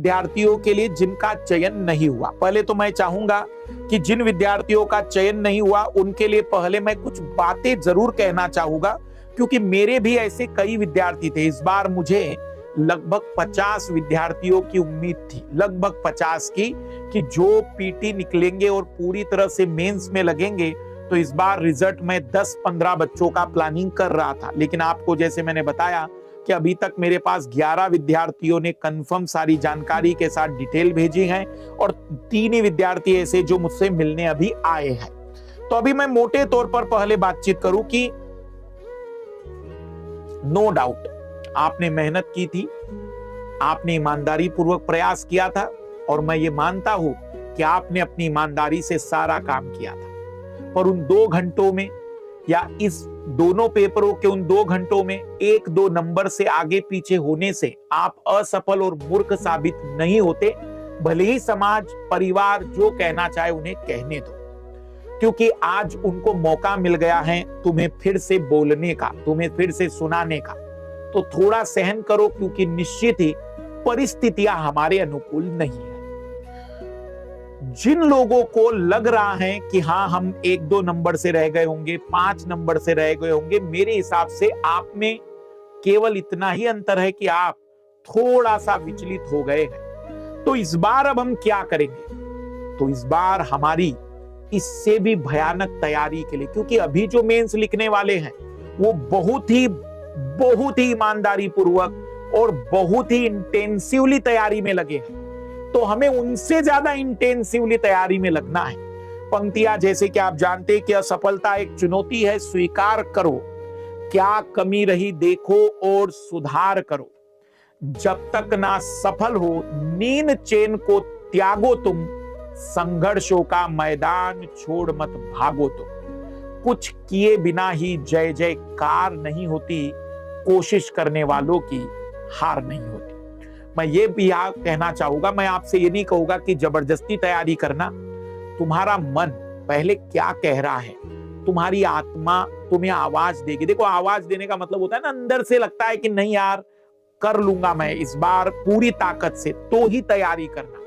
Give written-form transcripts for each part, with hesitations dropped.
विद्यार्थियों के लिए जिनका चयन नहीं हुआ, पहले तो मैं चाहूंगा कि जिन विद्यार्थियों का चयन नहीं हुआ उनके लिए पहले मैं कुछ बातें जरूर कहना चाहूंगा, क्योंकि मेरे भी ऐसे कई विद्यार्थी थे। इस बार मुझे लगभग 50 विद्यार्थियों की उम्मीद थी, लगभग 50 की, कि जो पीटी निकलेंगे और पूरी तरह से मेंस में लगेंगे। तो इस बार रिजल्ट में 10-15 बच्चों का प्लानिंग कर रहा था, लेकिन आपको जैसे मैंने बताया कि अभी तक मेरे पास 11 विद्यार्थियों ने कंफर्म सारी जानकारी के साथ डिटेल भेजी है और 3 ही विद्यार्थी ऐसे जो मुझसे मिलने अभी आए हैं। तो अभी मैं मोटे तौर पर पहले बातचीत करूं कि नो डाउट आपने मेहनत की थी, आपने ईमानदारी पूर्वक प्रयास किया था, और मैं ये मानता हूं कि आपने अपनी ईमानदारी से सारा काम किया था। पर उन 2 घंटों में या इस दोनों पेपरों के उन 2 घंटों में 1-2 नंबर से आगे पीछे होने से आप असफल और मूर्ख साबित नहीं होते। भले ही समाज परिवार जो कहना चाहे उन्हें कहने दो, क्योंकि आज उनको मौका मिल गया है तुम्हें फिर से बोलने का, तुम्हें फिर से सुनाने का। तो थोड़ा सहन करो, क्योंकि निश्चित ही परिस्थितियां हमारे अनुकूल नहीं है। जिन लोगों को लग रहा है कि हाँ हम 1-2 नंबर से रह गए होंगे, 5 नंबर से रह गए होंगे, मेरे हिसाब से आप में केवल इतना ही अंतर है कि आप थोड़ा सा विचलित हो गए हैं। तो इस बार अब हम क्या करेंगे? तो इस बार हमारी इससे भी भयानक तैयारी के लिए, क्योंकि अभी जो मेंस लिखने वाले हैं वो बहुत ही ईमानदारी पूर्वक और बहुत ही इंटेंसिवली तैयारी में लगे हैं, तो हमें उनसे ज्यादा इंटेंसिवली तैयारी में लगना है। पंक्तियां जैसे कि आप जानते हैं कि असफलता एक चुनौती है, स्वीकार करो, क्या कमी रही देखो और सुधार करो। जब तक ना सफल हो नींद चैन को त्यागो तुम, संघर्षों का मैदान छोड़ मत भागो तुम। कुछ किए बिना ही जय जयकार नहीं होती, कोशिश करने वालों की हार नहीं होती। मैं ये भी कहना चाहूंगा, मैं आपसे ये नहीं कहूंगा कि जबरदस्ती तैयारी करना। तुम्हारा मन पहले क्या कह रहा है, तुम्हारी आत्मा तुम्हें आवाज देगी। देखो, आवाज देने का मतलब होता है ना, अंदर से लगता है कि नहीं यार कर लूंगा मैं इस बार पूरी ताकत से, तो ही तैयारी करना।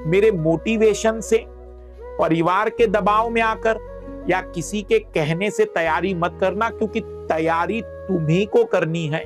मेरे मोटिवेशन से, परिवार के दबाव में आकर या किसी के कहने से तैयारी मत करना, क्योंकि तैयारी तुम्ही को करनी है।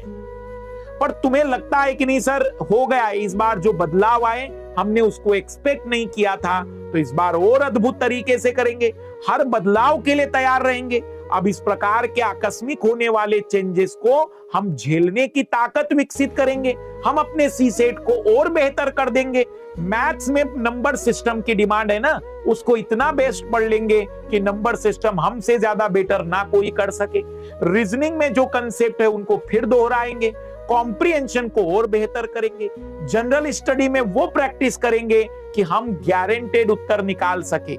पर तुम्हें लगता है कि नहीं सर हो गया, इस बार जो बदलाव आए हमने उसको एक्सपेक्ट नहीं किया था, तो इस बार और अद्भुत तरीके से करेंगे, हर बदलाव के लिए तैयार रहेंगे। अब इस प्रकार के आकस्मिक होने वाले चेंजेस को हम झेलने की ताकत विकसित करेंगे, हम अपने सी सेट को और बेहतर कर देंगे। मैथ्स में नंबर सिस्टम की डिमांड है ना, उसको इतना बेस्ट पढ़ लेंगे कि नंबर सिस्टम हमसे ज्यादा बेटर ना कोई कर सके। रीजनिंग में जो कंसेप्ट है उनको फिर दोहराएंगे, कॉम्प्रिहेंशन को और बेहतर करेंगे, जनरल स्टडी में वो प्रैक्टिस करेंगे कि हम गारंटेड उत्तर निकाल सके,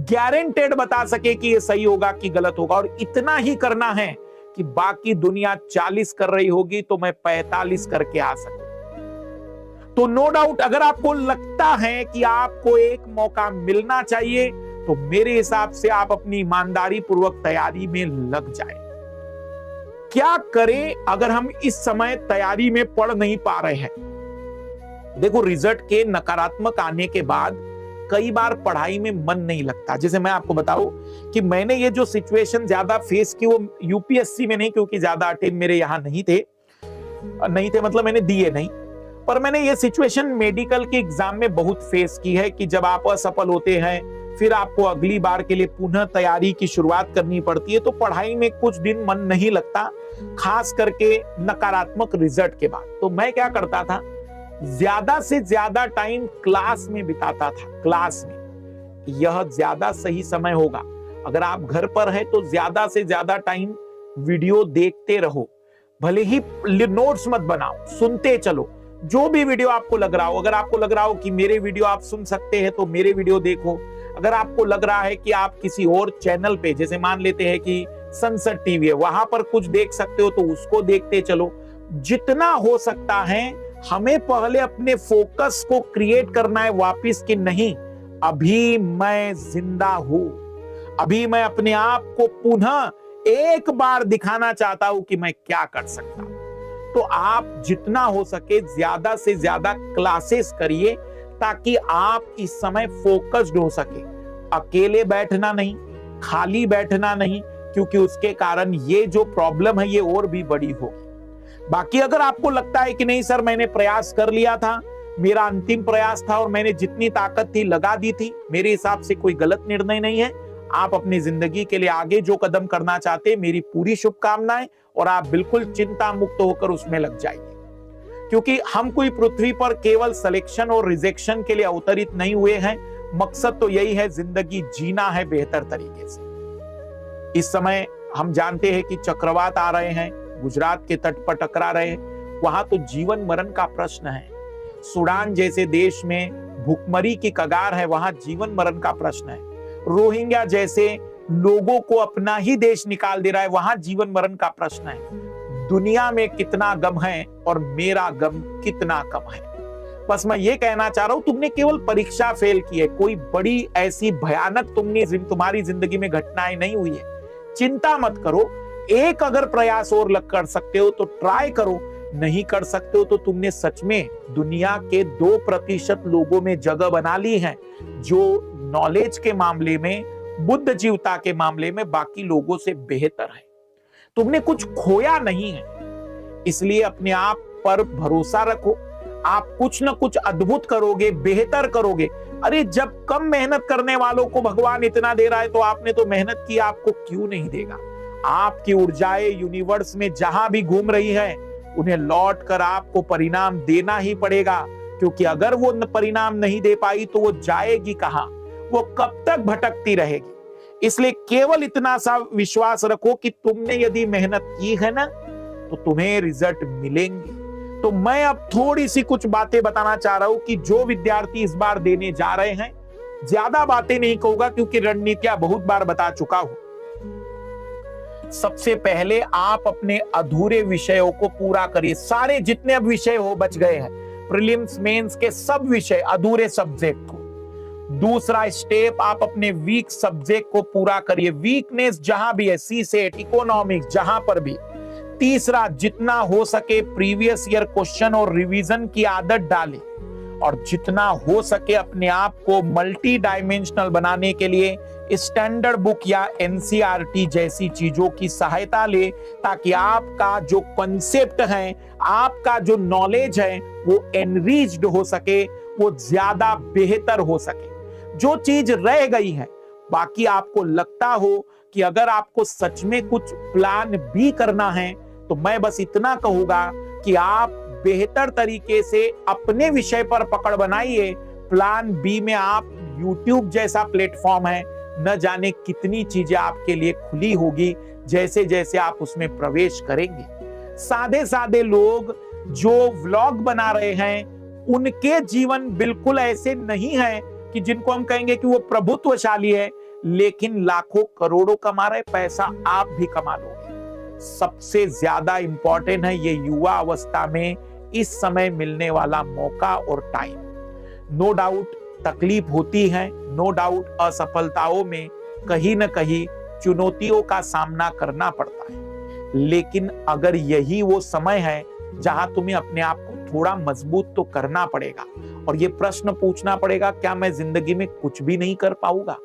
गारंटेड बता सके कि ये सही होगा कि गलत होगा। और इतना ही करना है कि बाकी दुनिया 40 कर रही होगी तो मैं 45 करके आ सकूं। तो नो डाउट अगर आपको लगता है कि आपको एक मौका मिलना चाहिए, तो मेरे हिसाब से आप अपनी ईमानदारी पूर्वक तैयारी में लग जाए। क्या करें अगर हम इस समय तैयारी में पढ़ नहीं पा रहे हैं? देखो, रिजल्ट के नकारात्मक आने के बाद कई बार पढ़ाई में मन नहीं लगता। जैसे मैं आपको बताऊं कि मैंने ये जो सिचुएशन ज्यादा फेस की वो यूपीएससी में नहीं, क्योंकि ज्यादा अटेम्प्ट मेरे यहां नहीं थे मतलब मैंने दिए नहीं, पर मैंने ये सिचुएशन मेडिकल के एग्जाम में बहुत फेस की है कि जब आप असफल होते हैं फिर आपको अगली बार के लिए पुनः तैयारी की शुरुआत करनी पड़ती है, तो पढ़ाई में कुछ दिन मन नहीं लगता, खास करके नकारात्मक रिजल्ट के बाद। तो मैं क्या करता था, ज्यादा से ज्यादा टाइम क्लास में बिताता था। क्लास में यह ज्यादा सही समय होगा। अगर आप घर पर हैं तो ज्यादा से ज्यादा टाइम वीडियो देखते रहो, भले ही नोट्स मत बनाओ, सुनते चलो। जो भी वीडियो आपको लग रहा हो, अगर आपको लग रहा हो कि मेरे वीडियो आप सुन सकते हैं तो मेरे वीडियो देखो। अगर आपको लग रहा है कि आप किसी और चैनल पे, जैसे मान लेते हैं कि संसद टीवी है, वहां पर कुछ देख सकते हो तो उसको देखते चलो। जितना हो सकता है हमें पहले अपने फोकस को क्रिएट करना है वापिस कि नहीं, अभी मैं जिंदा हूं, अभी मैं अपने आप को पुनः एक बार दिखाना चाहता हूं कि मैं क्या कर सकता हूं। तो आप जितना हो सके ज्यादा से ज्यादा क्लासेस करिए ताकि आप इस समय फोकस्ड हो सके। अकेले बैठना नहीं, खाली बैठना नहीं, क्योंकि उसके कारण ये जो प्रॉब्लम है ये और भी बड़ी होगी। बाकी अगर आपको लगता है कि नहीं सर मैंने प्रयास कर लिया था, मेरा अंतिम प्रयास था और मैंने जितनी ताकत थी लगा दी थी, मेरे हिसाब से कोई गलत निर्णय नहीं है। आप अपनी जिंदगी के लिए आगे जो कदम करना चाहते हैं, मेरी पूरी शुभकामनाएं, और आप बिल्कुल चिंता मुक्त होकर उसमें लग जाइए। क्योंकि हम कोई पृथ्वी पर केवल सिलेक्शन और रिजेक्शन के लिए अवतरित नहीं हुए हैं। मकसद तो यही है, जिंदगी जीना है बेहतर तरीके से। इस समय हम जानते हैं कि चक्रवात आ रहे हैं, गुजरात के तट पर टकरा रहे हैं। वहां तो जीवन मरण का प्रश्न है। सूडान जैसे देश में भूखमरी की कगार है, वहां जीवन मरण का प्रश्न है। रोहिंग्या जैसे लोगों को अपना ही देश निकाल दे रहा है, वहां जीवन मरण का प्रश्न है। दुनिया में कितना गम है और मेरा गम कितना कम है। बस मैं ये कहना चाह रहा हूं, तुमने केवल परीक्षा फेल की है, कोई बड़ी ऐसी भयानक तुम्हारी जिंदगी में घटनाएं नहीं हुई है। चिंता मत करो। एक अगर प्रयास और कर सकते हो तो ट्राई करो, नहीं कर सकते हो तो तुमने सच में दुनिया के 2% लोगों में जगह बना ली है जो नॉलेज के मामले में, बुद्ध जीवता के मामले में बाकी लोगों से बेहतर है। तुमने कुछ खोया नहीं है, इसलिए अपने आप पर भरोसा रखो। आप कुछ न कुछ अद्भुत करोगे, बेहतर करोगे। अरे जब कम मेहनत करने वालों को भगवान इतना दे रहा है तो आपने तो मेहनत की, आपको क्यों नहीं देगा। आपकी ऊर्जाएं यूनिवर्स में जहां भी घूम रही है, उन्हें लौट कर आपको परिणाम देना ही पड़ेगा। क्योंकि अगर वो परिणाम नहीं दे पाई तो वो जाएगी कहां, वो कब तक भटकती रहेगी। इसलिए केवल इतना सा विश्वास रखो कि तुमने यदि मेहनत की है ना तो तुम्हें रिजल्ट मिलेंगे। तो मैं अब थोड़ी सी कुछ बातें बताना चाह रहा हूं कि जो विद्यार्थी इस बार देने जा रहे हैं, ज्यादा बातें नहीं कहूंगा क्योंकि रणनीतियां बहुत बार बता चुका हूं। सबसे पहले आप अपने अधूरे विषयों को पूरा करिए। सारे जितने अब विषय हो बच गए हैं, प्रीलिम्स मेंस के सब विषय, अधूरे सब्जेक्ट को। दूसरा स्टेप, आप अपने वीक सब्जेक्ट को पूरा करिए। वीकनेस जहां भी है, सीसेट, इकोनॉमिक्स, जहां पर भी। तीसरा, जितना हो सके प्रीवियस ईयर क्वेश्चन और रिवीजन की आदत डालें, और जितना हो सके अपने आप को मल्टी डायमेंशनल बनाने के लिए स्टैंडर्ड बुक या एनसीईआरटी जैसी चीजों की सहायता ले, ताकि आपका जो कॉन्सेप्ट है, आपका जो नॉलेज है, वो एनरिच्ड हो सके, वो ज्यादा बेहतर हो सके। जो चीज रह गई है, बाकी आपको लगता हो कि अगर आपको सच में कुछ प्लान भी करना है, तो मैं बस इतना कहूंगा कि आप बेहतर तरीके से अपने विषय पर पकड़ बनाइए। प्लान बी में आप YouTube जैसा प्लेटफॉर्म है, न जाने कितनी चीजें आपके लिए खुली होगी जैसे जैसे आप उसमें प्रवेश करेंगे। सादे सादे लोग जो व्लॉग बना रहे हैं, उनके जीवन बिल्कुल ऐसे नहीं है कि जिनको हम कहेंगे कि वो प्रभुत्वशाली है, लेकिन लाखों करोड़ों कमा रहे, पैसा आप भी कमा लोगे। सबसे ज्यादा इंपॉर्टेंट है ये युवा अवस्था में इस समय मिलने वाला मौका और टाइम। नो डाउट तकलीफ होती है, नो डाउट असफलताओं में कहीं न कहीं चुनौतियों का सामना करना पड़ता है, लेकिन अगर यही वो समय है जहां तुम्हें अपने आप को थोड़ा मजबूत तो करना पड़ेगा और ये प्रश्न पूछना पड़ेगा, क्या मैं जिंदगी में कुछ भी नहीं कर पाऊंगा?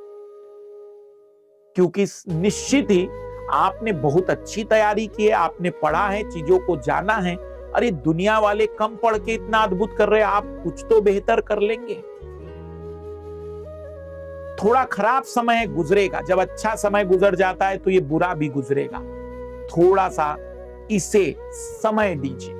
क्योंकि निश्चित ही आपने बहुत अच्छी तैयारी की है, आपने पढ़ा है, चीजों को जाना है। अरे दुनिया वाले कम पढ़ के इतना अद्भुत कर रहे हैं, आप कुछ तो बेहतर कर लेंगे। थोड़ा खराब समय गुजरेगा, जब अच्छा समय गुजर जाता है तो ये बुरा भी गुजरेगा। थोड़ा सा इसे समय दीजिए।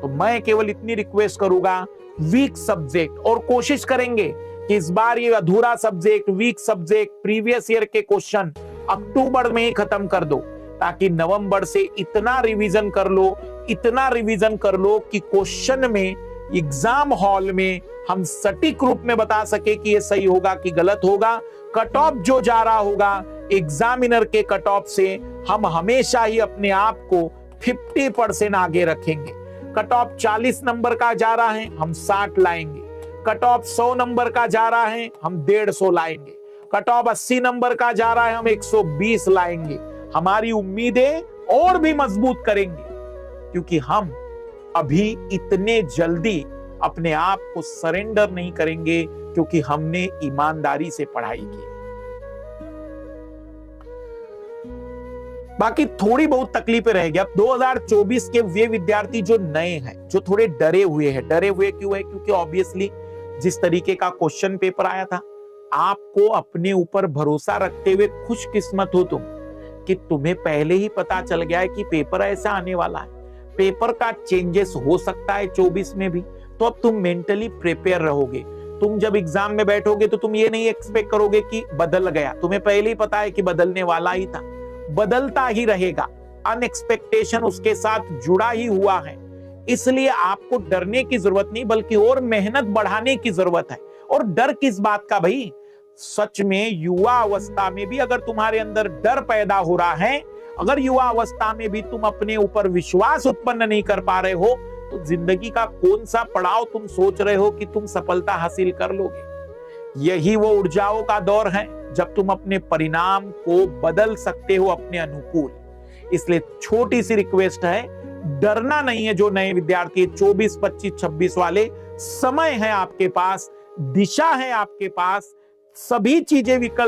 तो मैं केवल इतनी रिक्वेस्ट करूंगा, वीक सब्जेक्ट, और कोशिश करेंगे कि इस बार ये अधूरा subject, weak subject, previous year के क्वेश्चन अक्टूबर में ही खत्म कर दो, ताकि नवंबर से इतना रिवीजन कर लो, इतना रिवीजन कर लो कि क्वेश्चन में, एग्जाम हॉल में हम सटीक रूप में बता सके कि ये सही होगा कि गलत होगा। कट ऑफ जो जा रहा होगा एग्जामिनर के कट ऑफ से, हम हमेशा ही अपने आप को 50% आगे रखेंगे। कट ऑफ 40 नंबर का जा रहा है, हम 60 लाएंगे। कट ऑफ 100 नंबर का जा रहा है, हम 150 लाएंगे। कट ऑफ 80 नंबर का जा रहा है, हम 120 लाएंगे। हमारी उम्मीदें और भी मजबूत करेंगे, क्योंकि हम अभी इतने जल्दी अपने आप को सरेंडर नहीं करेंगे, क्योंकि हमने ईमानदारी से पढ़ाई की। बाकी थोड़ी बहुत तकलीफें रहेगी। अब 2024 के वे विद्यार्थी जो नए हैं, जो थोड़े डरे हुए हैं, डरे हुए क्यों है? क्योंकि ऑब्वियसली जिस तरीके का क्वेश्चन पेपर आया था, आपको अपने ऊपर भरोसा रखते हुए खुशकिस्मत हो तुम कि तुम्हें पहले ही पता चल गया है कि पेपर ऐसा आने वाला है, पेपर का चेंजेस हो सकता है 24 में भी, तो अब तुम मेंटली प्रिपेयर रहोगे। तुम जब एग्जाम में बैठोगे तो तुम ये नहीं एक्सपेक्ट करोगे कि बदल गया, तुम्हें पहले ही पता है कि बदलने वाला ही था, बदलता ही रहेगा। अनएक्सपेक्टेशन उसके साथ जुड़ा ही हुआ है, इसलिए आपको डरने की जरूरत नहीं, बल्कि और मेहनत बढ़ाने की जरूरत है। और डर किस बात का भाई? सच में युवा अवस्था में भी अगर तुम्हारे अंदर डर पैदा हो रहा है, अगर युवा अवस्था में भी तुम अपने ऊपर विश्वास उत्पन्न नहीं कर पा रहे हो, तो जिंदगी का कौन सा पड़ाव तुम सोच रहे हो कि तुम सफलता हासिल कर लोगे? यही वो ऊर्जाओं का दौर है जब तुम अपने परिणाम को बदल सकते हो अपने अनुकूल। इसलिए छोटी सी रिक्वेस्ट है, डरना नहीं है। जो नए विद्यार्थी 24, 25, 26 वाले, समय है आपके पास, दिशा है आपके पास, सभी चीजें विकल्प